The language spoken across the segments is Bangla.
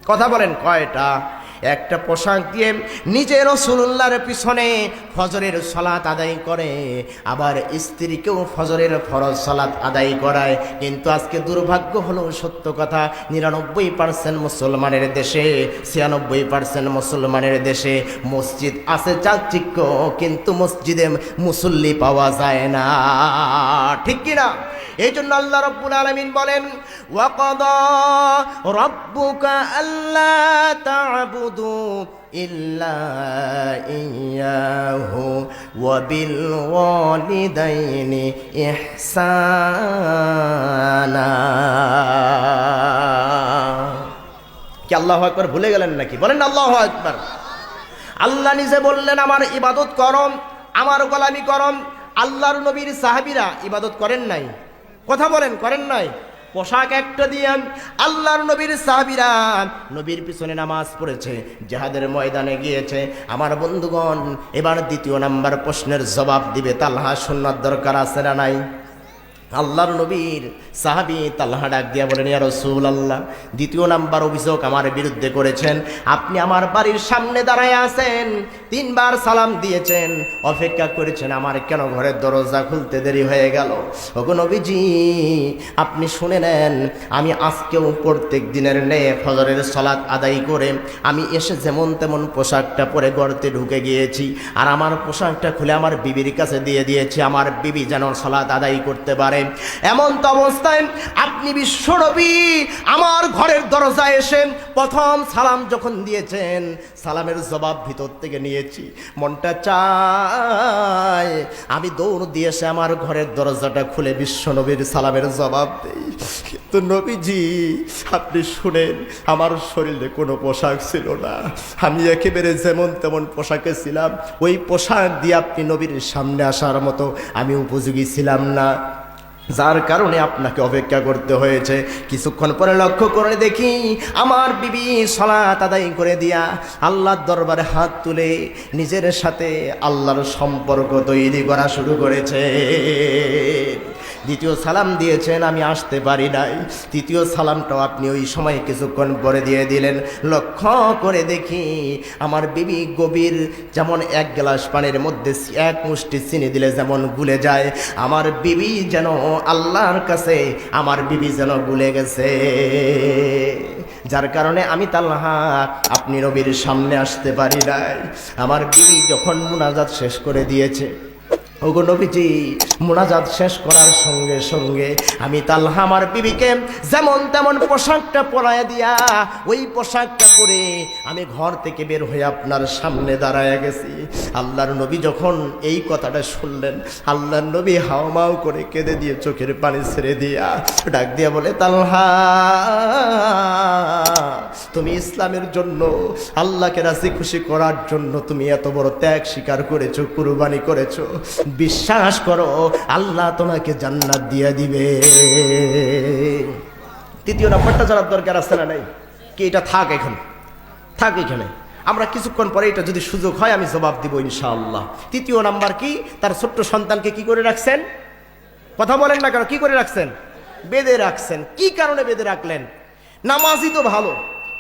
কথা বলেন কয়টা? একটা পোশাক দিয়ে নিজের রাসূলুল্লাহর পিছনে ফজরের সালাত আদায় করে, আবার স্ত্রীকেও ফজরের ফরজ সালাত আদায় করায়। কিন্তু আজকে দুর্ভাগ্য হলো, সত্য কথা, 99% মুসলমানের দেশে, 96% মুসলমানের দেশে মসজিদ আছে চাকচিক্য, কিন্তু মসজিদে মুসল্লি পাওয়া যায় না। ঠিক কিনা? এই জন্য আল্লাহ রাব্বুল আলামিন বলেন, ওয়াকাদা রাব্বুকা আল্লা তা'বুদু ইল্লা ইয়াহু ওয়া বিল ওয়ালিদাইনি ইহসানা। কি আল্লাহু আকবার ভুলে গেলেন নাকি? বলেন আল্লাহু আকবার। আল্লাহ নিজে বললেন, আমার ইবাদত করম, আমার গোলামি করম। আল্লাহর নবীর সাহাবীরা ইবাদত করেন নাই? কথা বলেন, করেন নাই? পোশাক একটা দিয়ে আল্লাহর নবীর সাহাবীরা নবীর পিছনে নামাজ পড়েছে, জিহাদের ময়দানে গিয়েছে। আমার বন্ধুগণ, এবার দ্বিতীয় নাম্বার প্রশ্নের জবাব দিবে তালহা। শোনার দরকার আছে না নাই? আল্লাহর নবীর সাহাবী তালহা ডাক দিয়া বলেন, ইয়া রাসূলুল্লাহ, দ্বিতীয় নাম্বার অভিযোগ আমার বিরুদ্ধে করেছেন। আপনি আমার বাড়ির সামনে দাঁড়ায় আছেন, 3 বার সালাম দিয়েছেন, অপেক্ষা করেছেন, আমার কেন ঘরের দরজা খুলতে দেরি হয়ে গেল? ওগো নবীজি, আপনি শুনে নেন, আমি আজকেও প্রত্যেক দিনের ন্যায় ফজরের সালাত আদায় করে আমি এসে যেমন তেমন পোশাকটা পরে গর্তে ঢুকে গিয়েছি, আর আমার পোশাকটা খুলে আমার বিবির কাছে দিয়ে দিয়েছি, আমার বিবি যেন সালাত আদায় করতে পারে। এমন তো অবস্থায় আপনি বিশ্বনবী আমার ঘরের দরজায় এসে প্রথম সালাম যখন দিয়েছেন, সালামের জবাব ভিতর থেকে নিয়েছি, মনটা চায় আমি দৌড় দিয়ে এসে আমার ঘরের দরজাটা খুলে বিশ্বনবীর সালামের জবাব দেই। কিন্তু নবীজি, আপনি শুনেন, আমার শরীরে কোনো পোশাক ছিল না, আমি একেবারে যেমন তেমন পোশাকে ছিলাম। ওই পোশাক দিয়ে আপনি নবীর সামনে আসার মতো আমি উপযোগী ছিলাম না, যার কারণে আপনাকে অপেক্ষা করতে হয়েছে। কিছুক্ষণ পরে লক্ষ্য করে দেখি আমার বিবি সালাত আদায় করে দিয়া আল্লাহর দরবারে হাত তুলে নিজের সাথে আল্লাহর সম্পর্ক তৈরি করা শুরু করেছে। দ্বিতীয় সালাম দিয়েছেন, আমি আসতে পারি নাই। তৃতীয় সালামটাও আপনি ওই সময় কিছুক্ষণ পরে দিয়ে দিলেন। লক্ষ্য করে দেখি আমার বিবি গভীর, যেমন 1 গ্লাস পানির মধ্যে 1 মুষ্টি চিনি দিলে যেমন গুলে যায়, আমার বিবি যেন আল্লাহর কাছে আমার বিবি যেন গুলে গেছে। যার কারণে আমি তালহা আপনি নবীর সামনে আসতে পারি নাই। আমার বিবি যখন মুনাজাত শেষ করে দিয়েছে, ওগো নবীজি, মুনাজাত শেষ করার সঙ্গে সঙ্গে আমি তালহা আমার বিবিকে যেমন তেমন পোশাকটা পরায় দিয়া ওই পোশাকটা পরে আমি ঘর থেকে বের হয়ে আপনার সামনে দাঁড়ায় গেছি। আল্লাহর নবী যখন এই কথাটা শুনলেন, আল্লাহর নবী হাওমাও করে কেঁদে দিয়ে চোখের পানি ছেড়ে দিয়া ডাক দিয়া বলে, তালহা, তুমি ইসলামের জন্য, আল্লাহকে রাজি খুশি করার জন্য তুমি এত বড় ত্যাগ স্বীকার করেছো, কুরবানি করেছো। বিশ্বাস করো, আল্লাহ তোমাকে জান্নাত দিয়ে দিবে। তৃতীয় নাম্বারটা জানার দরকার আছে না নাই? কি এটা থাক, এখন থাক এখানে, আমরা কিছুক্ষণ পরে এটা যদি সুযোগ হয় আমি জবাব দিব ইনশাআল্লাহ। তৃতীয় নাম্বার কি? তার ছোট্ট সন্তানকে কি করে রাখছেন? কথা বলেন না কেন? কি করে রাখছেন? বেঁধে রাখছেন। কি কারণে বেঁধে রাখলেন? নামাজই তো ভালো,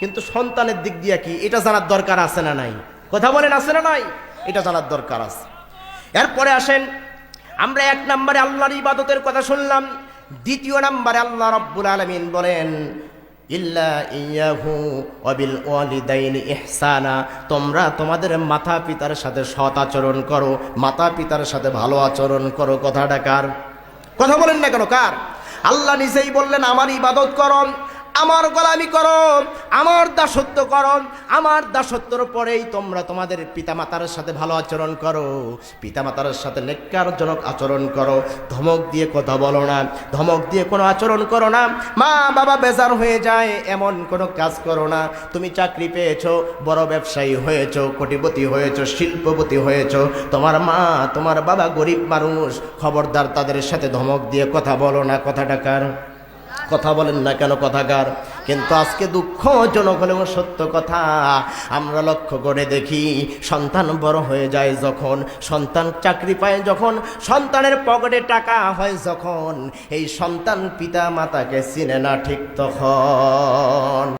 কিন্তু সন্তানের দিক দিয়ে কি, এটা জানার দরকার আছে না নাই? কথা বলেন, আছে না নাই? এটা জানার দরকার আছে। এরপরে আসেন, আমরা 1 নম্বরে আল্লাহর ইবাদতের কথা শুনলাম। দ্বিতীয় নম্বরে আল্লাহ রাব্বুল আলামিন বলেন, ইল্লা ইয়াহু ওয়া বিল ওয়ালিদাইনি ইহসানা, তোমরা তোমাদের মাতা পিতার সাথে সৎ আচরণ করো, মাতা পিতার সাথে ভালো আচরণ করো। কথাটা কার? কথা বলেন না কেন? কার? আল্লাহ নিজেই বললেন, আমার ইবাদত করো, আমার গোলামি করো, আমার দাসত্ব করো, আমার দাসত্বর পরেই তোমরা তোমাদের পিতামাতার সাথে ভালো আচরণ করো, পিতামাতার সাথে নেককারজনক আচরণ করো। ধমক দিয়ে কথা বলো না, ধমক দিয়ে কোনো আচরণ করো না। মা বাবা বেজার হয়ে যায় এমন কোনো কাজ করো না। তুমি চাকরি পেয়েছো, বড় ব্যবসায়ী হয়েছো, কোটিপতি হয়েছো, শিল্পপতি হয়েছো, তোমার মা তোমার বাবা গরিব মানুষ, খবরদার তাদের সাথে ধমক দিয়ে কথা বলো না। কথাটা কার? কথা বলেন না কেন? কথাকার। কিন্তু আজকে দুঃখজনক হলেও সত্য কথা, আমরা লক্ষ্য করে দেখি, সন্তান বড় হয়ে যায় যখন, সন্তান চাকরি পায় যখন, সন্তানের পকেটে টাকা হয় যখন, এই সন্তান পিতা মাতাকে চিনে না ঠিক তখন।